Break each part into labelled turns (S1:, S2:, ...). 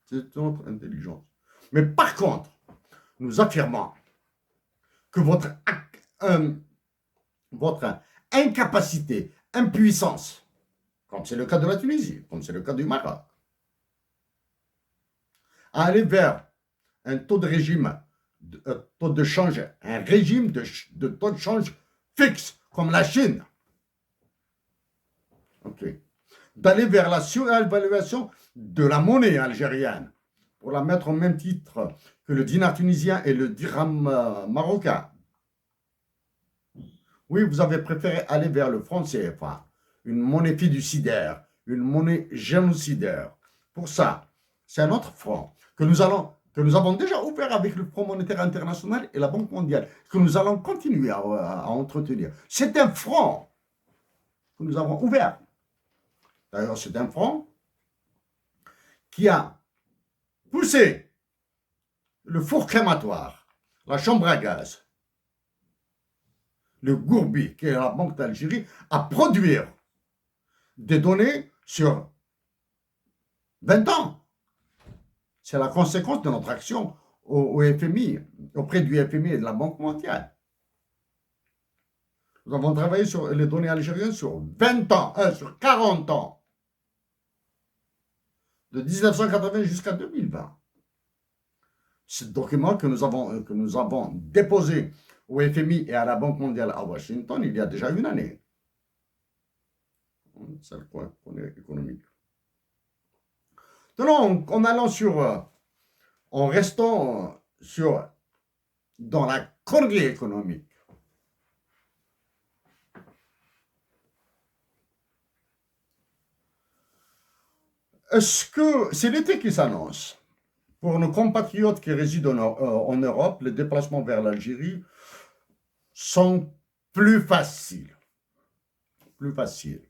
S1: C'est notre intelligence. Mais par contre, nous affirmons que votre incapacité, impuissance, comme c'est le cas de la Tunisie, comme c'est le cas du Maroc, à aller vers un taux de régime, taux de change, un régime de taux de change fixe, comme la Chine. Okay. D'aller vers la surévaluation de la monnaie algérienne, pour la mettre au même titre que le dinar tunisien et le dirham marocain. Oui, vous avez préféré aller vers le franc CFA, une monnaie fiduciaire, une monnaie génocidaire. Pour ça, c'est un autre front que nous avons déjà ouvert avec le Fonds monétaire international et la Banque mondiale, que nous allons continuer à entretenir. C'est un front que nous avons ouvert. D'ailleurs, c'est un front qui a poussé le four crématoire, la chambre à gaz, le Gourbi, qui est la Banque d'Algérie, à produire des données sur 20 ans. C'est la conséquence de notre action au FMI, auprès du FMI et de la Banque mondiale. Nous avons travaillé sur les données algériennes sur 20 ans, sur 40 ans, de 1980 jusqu'à 2020. Ce document que nous avons déposé au FMI et à la Banque mondiale à Washington il y a déjà une année. C'est le coin économique. Donc, en restant dans la connerie économique, est-ce que c'est l'été qui s'annonce? Pour nos compatriotes qui résident en Europe, les déplacements vers l'Algérie sont plus faciles. Plus faciles.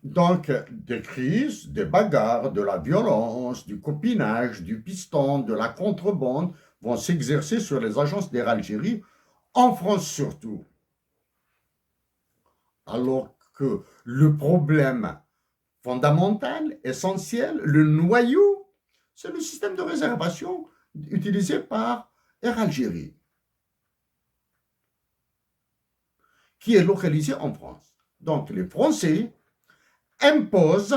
S1: Donc, des crises, des bagarres, de la violence, du copinage, du piston, de la contrebande vont s'exercer sur les agences d'Air Algérie, en France surtout. Alors que le problème fondamental, essentiel, le noyau, c'est le système de réservation utilisé par Air Algérie, qui est localisé en France. Donc, les Français imposent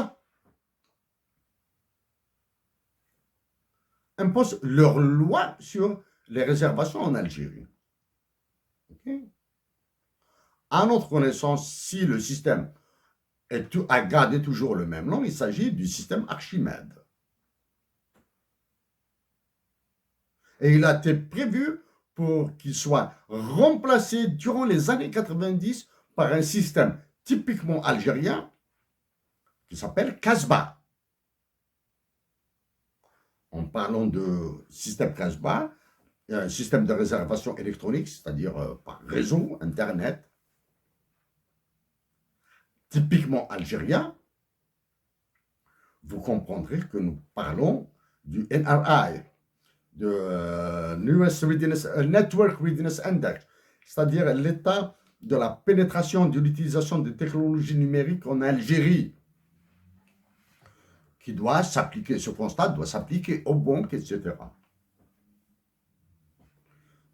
S1: leur loi sur les réservations en Algérie. Okay? À notre connaissance, si le système a gardé toujours le même nom, il s'agit du système Archimède. Et il a été prévu pour qu'il soit remplacé durant les années 90 par un système typiquement algérien qui s'appelle Casbah. En parlant de système Casbah, il y a un système de réservation électronique, c'est-à-dire par réseau, Internet, typiquement algérien. Vous comprendrez que nous parlons du NRI, de Network Readiness Index, c'est-à-dire l'état de la pénétration de l'utilisation des technologies numériques en Algérie, qui doit s'appliquer, ce constat doit s'appliquer aux banques, etc.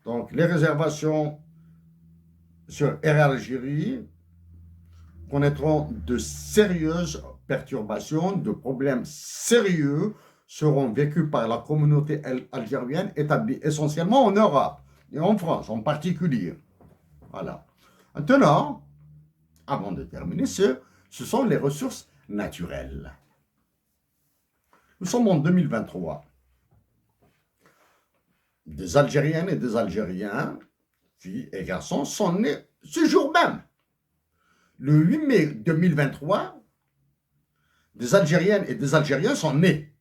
S1: Donc, les réservations sur Air Algérie connaîtront de sérieuses perturbations, de problèmes sérieux seront vécus par la communauté algérienne établie essentiellement en Europe et en France en particulier. Voilà. Maintenant, avant de terminer, ce sont les ressources naturelles. Nous sommes en 2023. Des Algériennes et des Algériens, filles et garçons, sont nés ce jour même. Le 8 mai 2023, des Algériennes et des Algériens sont nés.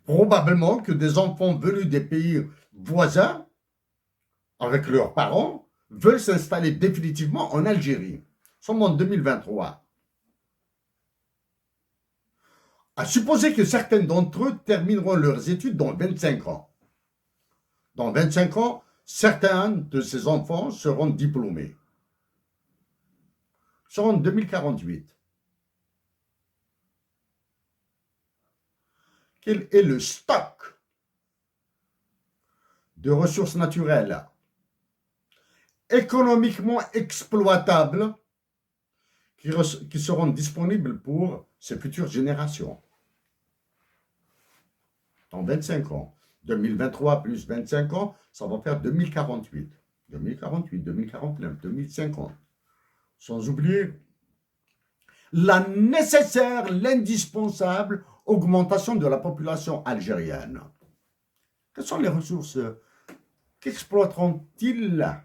S1: Probablement que des enfants venus des pays voisins, avec leurs parents, veulent s'installer définitivement en Algérie. Nous sommes en 2023. À supposer que certains d'entre eux termineront leurs études dans 25 ans. Dans 25 ans, certains de ces enfants seront diplômés. Seront en 2048. quel est le stock de ressources naturelles économiquement exploitables qui seront disponibles pour ces futures générations. Dans 25 ans. 2023 plus 25 ans, ça va faire 2048. 2048, 2049, 2050. Sans oublier la nécessaire, l'indispensable augmentation de la population algérienne. Quelles sont les ressources qu'exploiteront-ils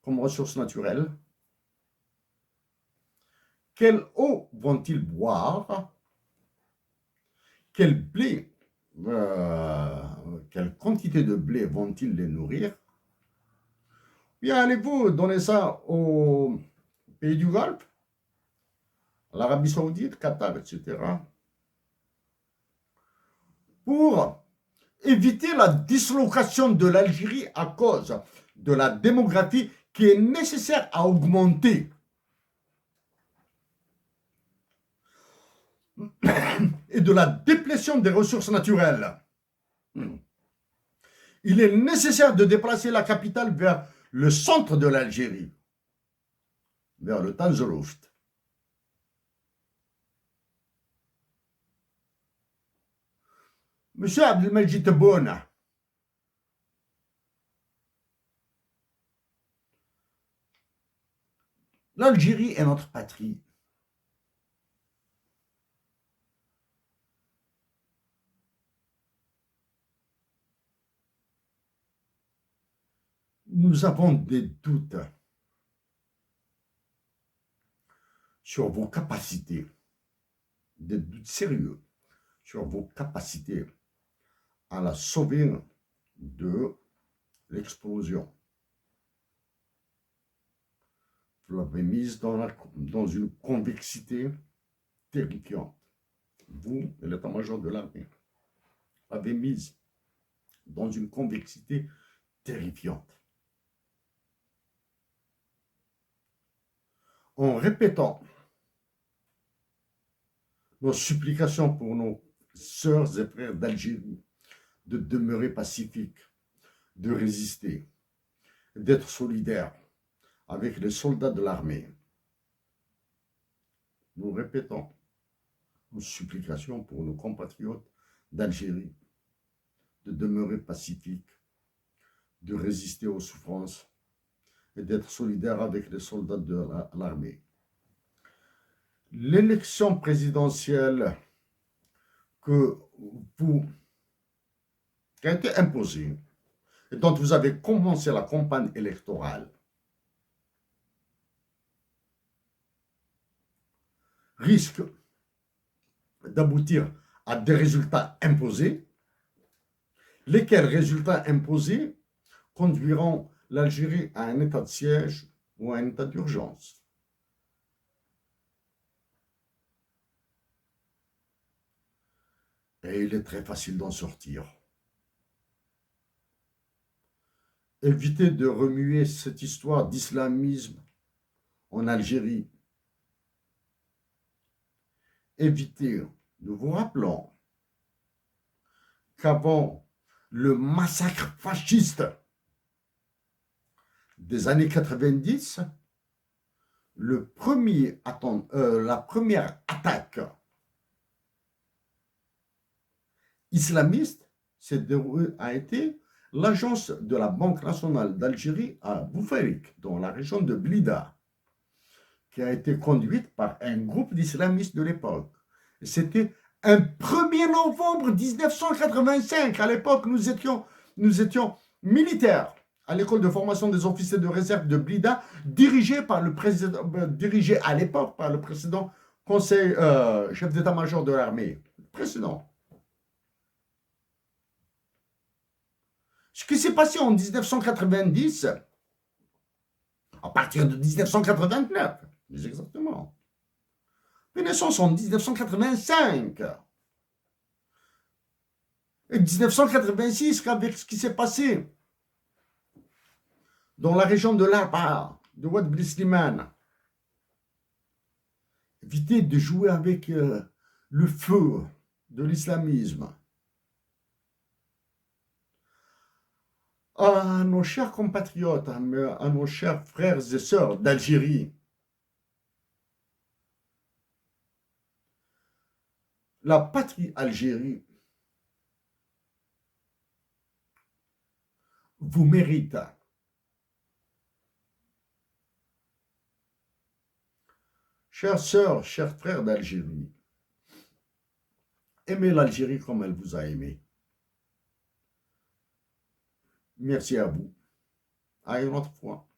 S1: comme ressources naturelles? Quelle eau vont-ils boire? Quel blé, quelle quantité de blé vont-ils les nourrir? Bien, allez-vous donner ça aux pays du Golfe, l'Arabie Saoudite, Qatar, etc., pour éviter la dislocation de l'Algérie à cause de la démographie qui est nécessaire à augmenter. Et de la déplétion des ressources naturelles. Il est nécessaire de déplacer la capitale vers le centre de l'Algérie, vers le Tanzoloft. Monsieur Abdelmajid Tebboune, l'Algérie est notre patrie. Nous avons des doutes sur vos capacités, des doutes sérieux sur vos capacités à la sauver de l'explosion. Vous l'avez mise dans une convexité terrifiante. Vous et l'état-major de l'armée l'avez mise dans une convexité terrifiante. En répétant nos supplications pour nos sœurs et frères d'Algérie de demeurer pacifiques, de résister, d'être solidaires avec les soldats de l'armée. Nous répétons nos supplications pour nos compatriotes d'Algérie de demeurer pacifiques, de résister aux souffrances et d'être solidaires avec les soldats de l'armée. L'élection présidentielle qui a été imposée et dont vous avez commencé la campagne électorale risque d'aboutir à des résultats imposés, lesquels résultats imposés conduiront l'Algérie à un état de siège ou à un état d'urgence. Et il est très facile d'en sortir. Évitez de remuer cette histoire d'islamisme en Algérie. Évitez, nous vous rappelons qu'avant le massacre fasciste des années 90, la première attaque islamiste a été l'agence de la Banque nationale d'Algérie à Boufarik, dans la région de Blida, qui a été conduite par un groupe d'islamistes de l'époque. C'était un 1er novembre 1985. À l'époque, nous étions militaires à l'école de formation des officiers de réserve de Blida, dirigé à l'époque par le précédent conseil, chef d'état-major de l'armée. Précédent. Ce qui s'est passé en 1990, à partir de 1989, plus exactement, mais naissance en 1985, et 1986, avec ce qui s'est passé dans la région de l'Arba, de Oued Blisliman. Évitez de jouer avec le feu de l'islamisme. À nos chers compatriotes, à nos chers frères et sœurs d'Algérie, la patrie Algérie vous mérite. Chères sœurs, chers frères d'Algérie, aimez l'Algérie comme elle vous a aimé. Merci à vous. À une autre fois.